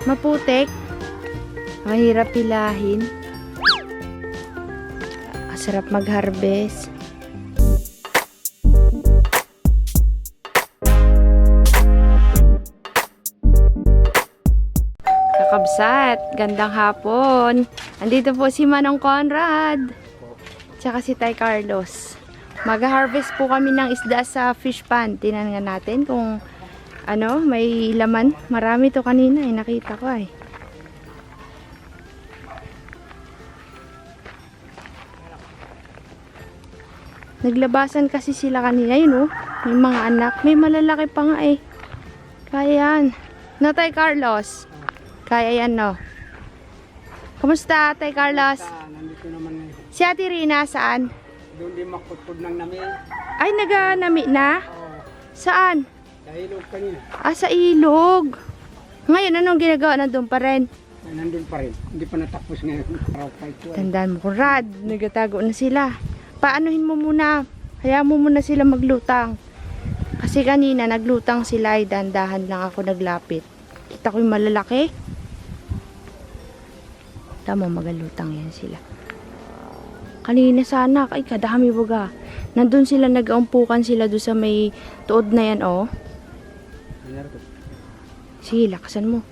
Maputik. Mahirap pilahin. Masarap mag-harvest. Kakabsat, gandang hapon. Andito po si Manong Conrad. Tsaka si Tay Carlos. Mag-harvest po kami ng isda sa fish pond. Tingnan natin kung ano, may laman. Marami to kanina eh, nakita ko eh. Naglabasan kasi sila kanina yun oh. May mga anak, may malalaki pa nga eh. Kaya yan. No, Tay Carlos? Kaya yan no. Kumusta, Tay Carlos? Nandito naman ngayon. Si Ate Rina, saan? Doon din makutod ng nami. Ay, naganami na? Oo. Saan? Sa ilog kanina. Ah, sa ilog. Ngayon, anong ginagawa? Nandun pa rin? Ay, nandun pa rin. Hindi pa natapos ngayon. Araw pa ito. Tandaan mo, Conrad. Nagatago na sila. Paanuhin mo muna. Hayaan mo muna sila maglutang. Kasi kanina, naglutang sila. Ay, dandahan lang ako naglapit. Kita ko yung malalaki. Tama, magalutang yan sila. Kanina sana, ay kadami baga. Nandun sila, nag-aumpukan sila doon sa may tuod na yan, oh. Sige, lakasan mo.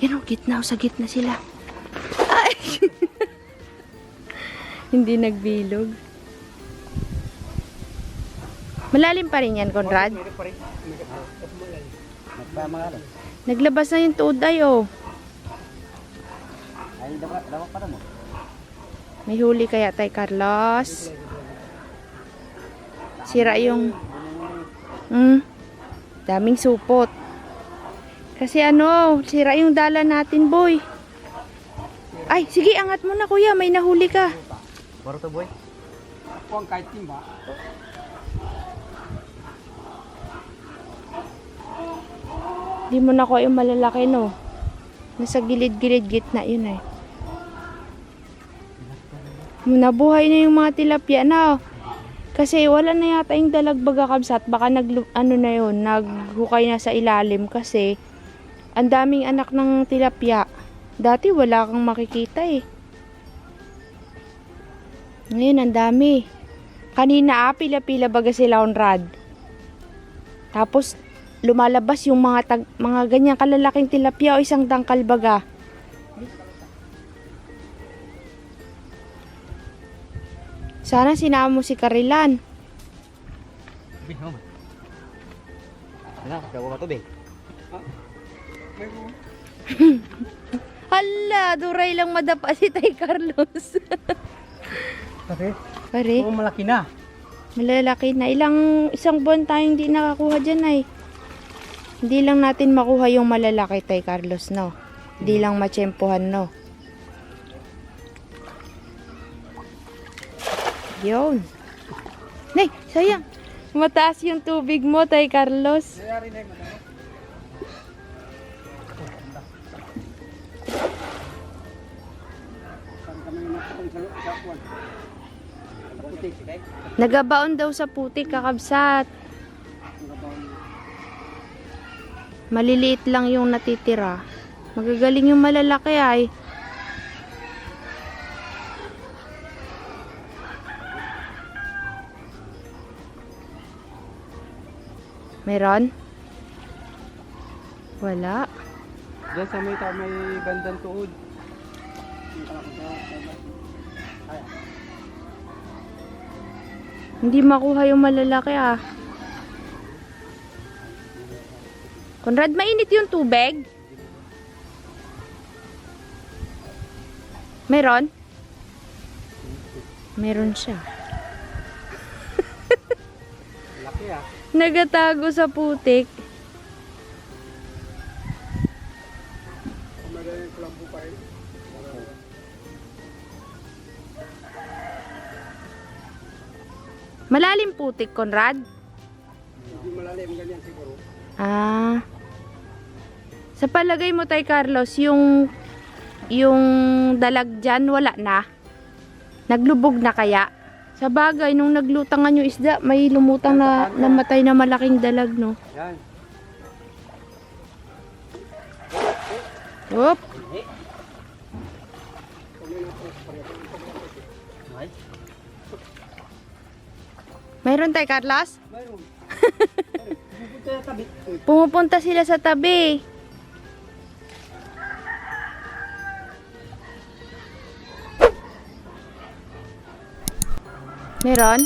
Yan, oh, gitna, oh, sa gitna sila. Ay! Hindi nagbilog. Malalim pa rin yan, Conrad. Naglabas na yung tuod ay, oh. Ay, dapat pa mo. May huli kaya Tay Carlos. Sira yung daming supot. Kasi ano, sira yung dala natin, boy. Ay, sige, angat mo na kuya, may nahuli ka. Baro to, boy. Ako ang kahit timba. Di mo na ko yung malalaki, no. Nasa gilid-gilid gitna yun eh. Nabuhay na yung mga tilapia na. Kasi wala na yata yung dalagbaga kabsat. Baka naghukay na sa ilalim kasi ang daming anak ng tilapia. Dati wala kang makikita eh. Ngayon ang dami. Kanina pila-pila baga sila Conrad. Tapos lumalabas yung mga ganyang kalalaking tilapia o isang dangkal baga. Sana sinama mo si Karilan. Hala, duray lang madapa si Tay Carlos. Pare? Oo, malaki na. Malalaki na. Isang buwan tayong hindi nakakuha dyan ay. Hindi lang natin makuha yung malalaki, Tay Carlos, no? Hindi lang matsyempohan, no? Yun. Nay, sayang. Mataas yung tubig mo, Tay Carlos. Nagabaon daw sa putik, kakabsat. Maliliit lang yung natitira. Magagaling yung malalaki ay. Meron? Wala. Diyan sa may bandang tuod. Hindi makuha yung malalaki ah. Conrad, mainit yung tubig? Meron? Meron siya. Laki ah. Nagatago sa putik. Magaling kulambo pa rin. Malalim putik, Conrad? Hindi malalim ganyan siguro. Ah. Sa palagay mo, Tay Carlos, yung dalag dyan, wala na? Naglubog na kaya? Sa bagay, nung naglutangan yung isda, may lumutang na namatay na malaking dalag, no? Yan. Oop. Mayroon tayo, Carlos? Mayroon. Pupunta sa tabi. Pumupunta sila sa tabi. Meron?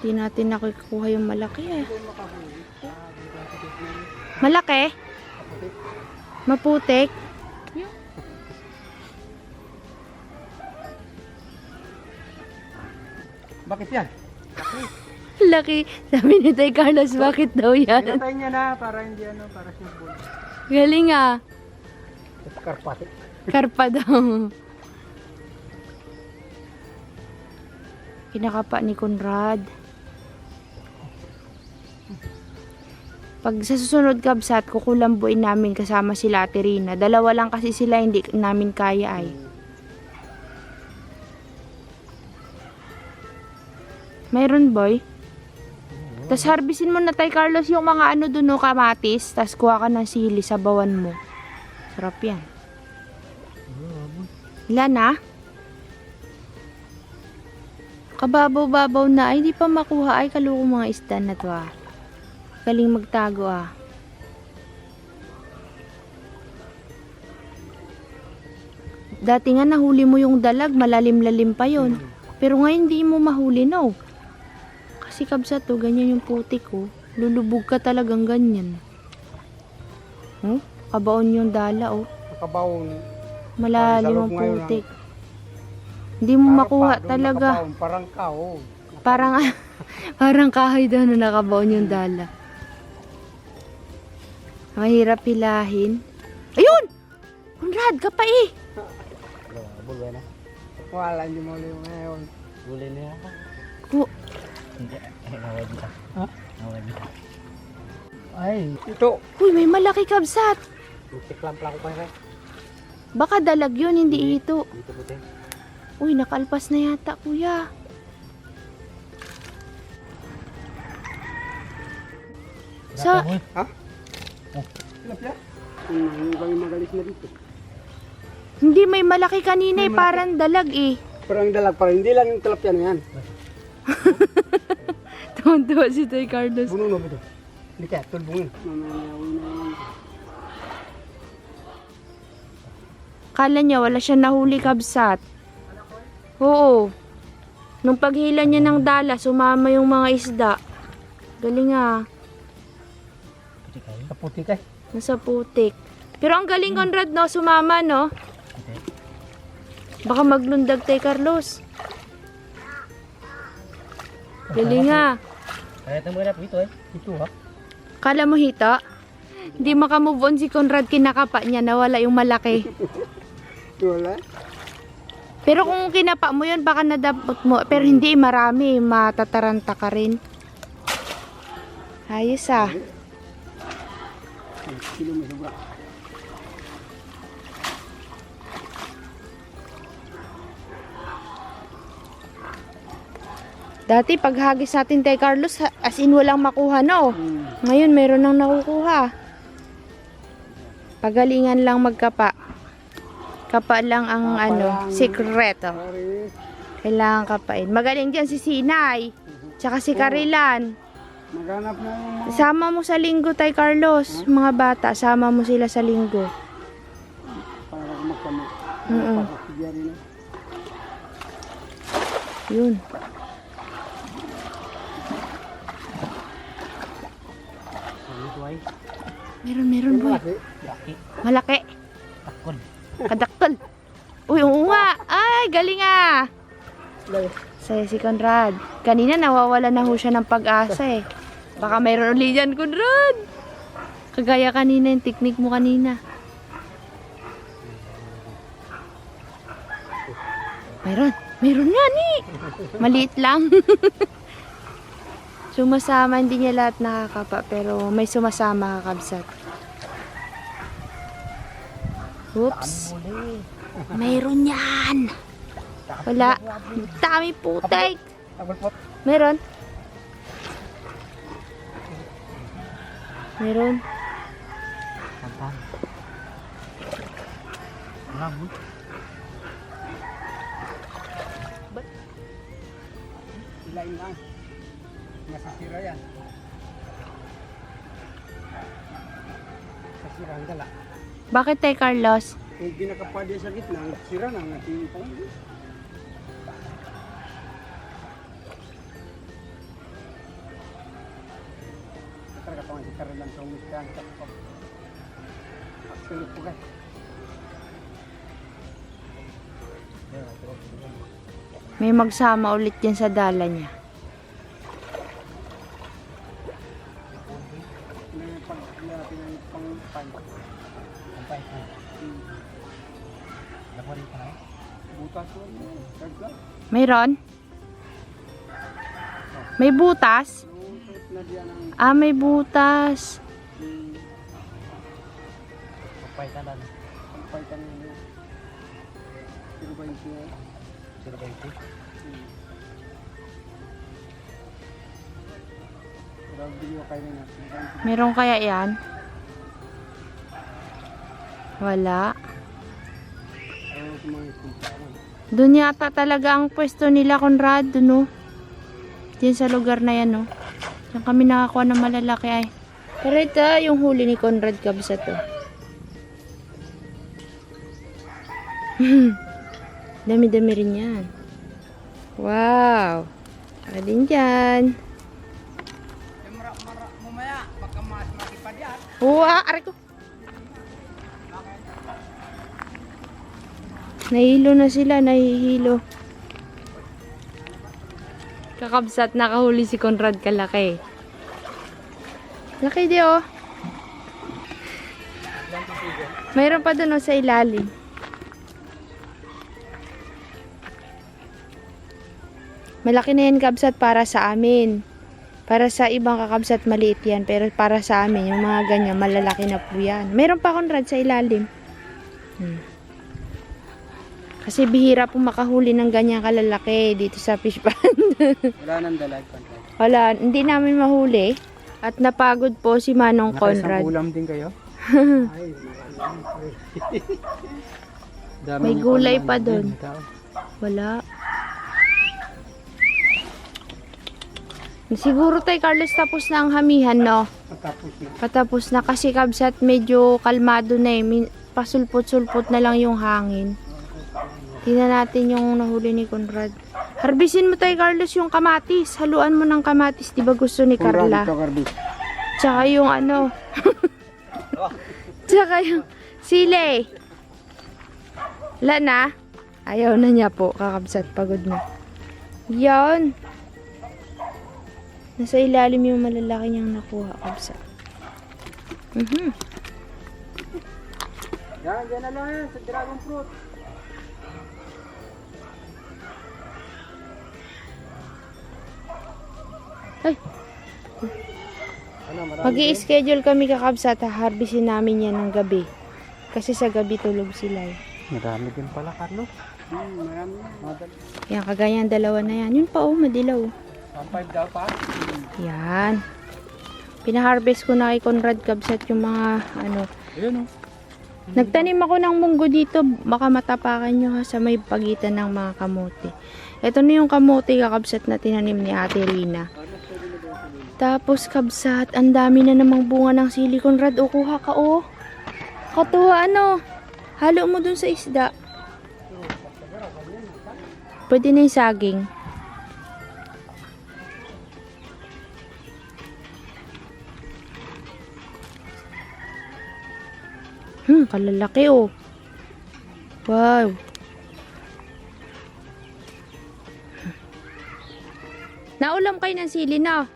Hindi natin nakukuha yung malaki eh. Malaki? Maputik? Bakit yan? Laki. Sabi ni Tay Carlos, bakit daw yan? Pinatay niya na para hindi ano, para siya Galing ah. karpati. Karpa daw. Kinakapa ni Conrad. Pag sa susunod kabsat, kukulambuin namin kasama sila Ate Rina. Dalawa lang kasi sila, hindi namin kaya ay. Mayroon boy? Tapos harbisin mo na Tay Carlos yung mga ano dun no, kamatis. Tapos kuha ka ng sili sa bawan mo. Sarap yan. Ilan na? Kababaw-babaw na. Ay, di pa makuha. Ay, kaluko mga isda na to ah. Galing magtago ah. Dati nga nahuli mo yung dalag, malalim-lalim pa yon. Pero ngayon di mo mahuli no. Kasi kabsa to, ganyan yung putik ko. Lulubog ka talagang ganyan. Oh, kabaon yung dala oh. Nakabaon. Malalim ang putik. Hindi mo makuha talaga. Parang kao. Parang parang kahoy daw na nakabaon yung dala. Mahirap hilahin. Ayun! Conrad, kapay eh! Bulwe na. Wala niyo mo yung ngayon. Bulwe na ako. Hindi, nawag dito. Ha? Nawag dito. Ay, ito. Uy, may malaki kabsat. Tiklam pala ko pa rin. Baka dalag yun, hindi ito. Dito po tayo. Uy, nakalpas na yata, kuya. Sa, Ha? Tilapia? Yung kami magalis na dito. hindi may malaki kanina eh, May malaki. parang dalag eh. Parang dalag pa rin. Hindi lang yung tilapia na yan. Tuwan-tuwa si Tay Carlos. Bununo mo ito. Hindi kaya, tulbungin. Mamaya na yan. Kala niya wala siya nahuli kabsat. Oo. Nung paghila niya ng dala, sumama yung mga isda. Galing ah. Puti kayo. Sa puti kay. Nasa putik. Pero ang galing Conrad no, sumama no. Puti. Baka maglundag Tay Carlos. Galing ah. Kaya ito muna po ito eh. Ito ha. Kala mo hita? Hindi makamove on si Conrad, kinakapa niya, nawala yung malaki. Wala. Pero kung kinapa mo yun, baka nadapot mo. Pero hindi, marami. Matataranta ka rin. Ayos ah. Sino mo sobra? Dati paghagis natin Tay Carlos, as in walang makuha no. Ngayon meron nang nakukuha. Pagalingan lang magkapa. Kapa lang ang Kapa ano, lang. secret. Oh. Pare. Kailangan kapain. Magaling dyan si Sinay. Tsaka si Karilan. Maghanap na yung Sama mo sa linggo Tay Carlos. Mga bata, sama mo sila sa linggo. para magkama. Mm-mm. Para rin na. Yun. Dito ay. Meron boy. Malaki. Laki. Malaki. Takon. Kadaktal. Uy, oo nga. Ay, galing ah. Lay. Saya si Conrad. Kanina nawawala na ho siya ng pag-asa eh. Baka mayroon ulit dyan, Conrad. Kagaya kanina yung technique mo kanina. Mayroon nga ni. Maliit lang. Sumasama, hindi niya lahat nakakapa, pero may sumasama kakabsat. Oops. Muli. Mayroon yan. Wala. Dami putek. Abot po. Meron. Meron. Pantang. Rambut. Ilain lang. Masisira yan. Masisira ang dala. Bakit Tay Carlos? Kung pinakapadya sa gitna, sira na ang ating pang. Karga pa nga si Karolan sa umiskan. Aksulit po guys. May magsama ulit yan sa dala niya. May pag-ilapin ng pang-pan. Sampai ko. Dapat rin pa na. Butas mo yun. Karga. Mayroon? May butas? Yung suot na diyan ang Ah, may butas. Sampai talan. pang-paitan nyo. Pero ba yung siya? Sila ba ito? Pero video kayo na. Meron kaya yan? Wala. Ayaw ko mga kumpara. Doon yata talaga ang pwesto nila, Conrad. Doon, oh. Diyan sa lugar na yan, oh. Diyan kami nakakuha ng malalaki, ay. Pero ito, yung huli ni Conrad Kabsa to. Dami-dami rin yan. Wow. Saka din dyan. Mamaya, baka mas makipadyan. Wow, aray ko. Nahilo na sila, nahihilo. Kakabsat, nakahuli si Conrad kalaki. Laki di oh. Mayroon pa dun oh, sa ilalim. Malaki na yan kabsat para sa amin. Para sa ibang kakabsat maliit yan. Pero para sa amin, yung mga ganyan, malalaki na po yan. Mayroon pa Conrad sa ilalim. Kasi bihira po makahuli ng ganyan kalalaki dito sa fish pond. Wala nang dalag. Wala, hindi namin mahuli. At napagod po si Manong Conrad. ulam din kayo? Ay, May gulay pa doon. Wala. Siguro tayo Carlos tapos na ang hamihan, no? Tapos na. Patapos na kasi kabsat medyo kalmado na eh. Pasulpot-sulpot na lang yung hangin. Tingnan natin yung nahuli ni Conrad. Harbisin mo tayo Carlos yung kamatis. Haluan mo ng kamatis. Diba gusto ni Carla? Tsaka yung ano. Tsaka yung sili. Wala na. Ayaw na niya po. Kakabsat. Pagod na. Yan. Nasa ilalim yung malalaki niyang nakuha. Kabsat. Yan, dyan na lang yan sa dragon fruit. Ay. Ano, marami Mag-i-schedule kami kakabsat. Harbisin namin yan ng gabi. Kasi sa gabi tulog sila eh. Marami din pala, Carlos. Marami. Madali. Yan, kagaya dalawa na yan. Yun pa oh, madilaw. Ang 5 daw pa? Yan. Pinaharvest ko na kay Conrad Kabsat yung mga ano. Ayun o. Nagtanim ako ng munggo dito. Baka matapakan nyo ha sa may pagitan ng mga kamote. Ito na yung kamote kakabsat na tinanim ni Ate Rina. Tapos kabsat, ang dami na namang bunga ng sili. Conrad, o kuha ka o. Katuwa ano. Halo mo dun sa isda. Pwede na yung saging. Kalalaki oh. Wow. Naulam kayo ng sili na.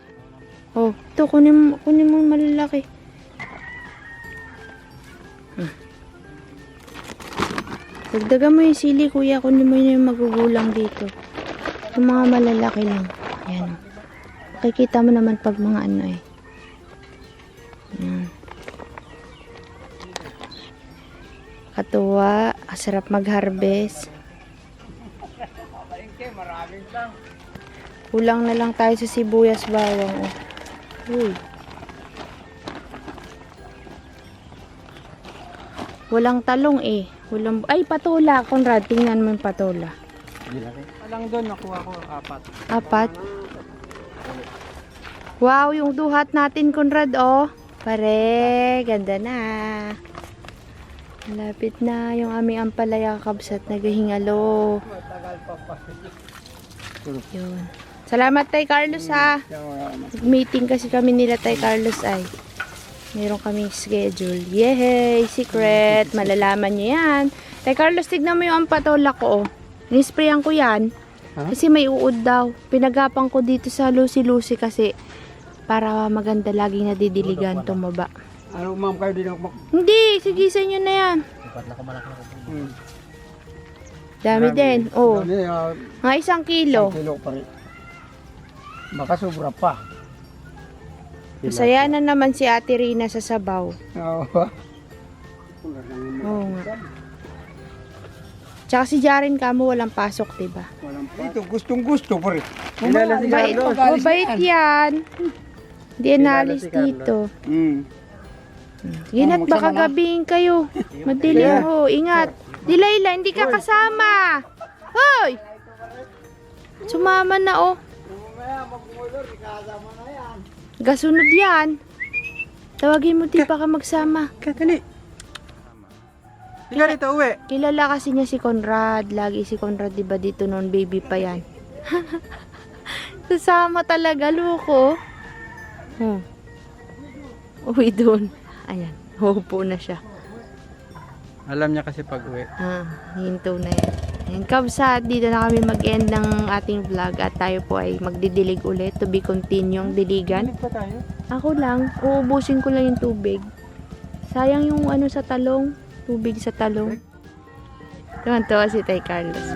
Oh, ito kunin mo malalaki. Dagdagan mo yung sili kuya, kunin mo yung magugulang dito. Yung mga malalaki lang. Ayan. Makikita mo naman pag mga ano eh. Ayan. Katuwa, sarap mag-harvest. Kulang na lang tayo sa sibuyas bawang. Oh. Uy. Walang talong eh. Ay, patola. Conrad, tingnan mo yung patola. Alang doon, nakuha ko 4. 4. Wow, yung duhat natin, Conrad, oh. Pare, ganda na. Malapit na yung aming ampalaya kabsat naghihingalo. Matagal pa pa. Yun. Salamat Tay Carlos ha. Meeting kasi kami nila Tay Carlos ay. Meron kaming schedule. Yay! Secret! Malalaman niyo yan. Tay Carlos, tignan mo yung ampatola ko. Oh. Nisprayan ko yan. Ha? Kasi may uod daw. Pinagapang ko dito sa Lucy-Lucy kasi para maganda laging nadidiligan tumaba. Ano ma'am kayo din ako Hindi! Sige sa inyo na yan. Dapat na kumalaki na rin. Dami din. Oh. Ano Mga 1 kilo. kilo pa rin. Baka sobra pa. Masaya na naman si Ate Rina sa sabaw. Oo. Oo nga. Tsaka si Jaren kamo walang pasok, diba? Ito, gustong gusto pa rin. Mabait yan. Hindi nalis dito. Ingat baka gabihin kayo. Madilim ho. Ingat. Dilayla, hindi ka kasama. Hoy! Sumama na oh. Gasunod yan. Tawagin mo di pa ka magsama. Katali. Tingnan rito, uwi. Kilala kasi niya si Conrad. Lagi si Conrad, diba dito noon, baby pa yan. Sasama talaga, loko. Uwi doon. Ayan, hupo na siya. Alam niya kasi pag uwi. Hinto na yan. Ayan, kabsat, dito na kami mag-end ng ating vlog at tayo po ay magdidilig ulit. To be continue ang diligan. Pa tayo? Ako lang, uubusin ko lang yung tubig. Sayang yung ano sa talong. Tubig sa talong. Tuwan-tuwa si Tay Carlos.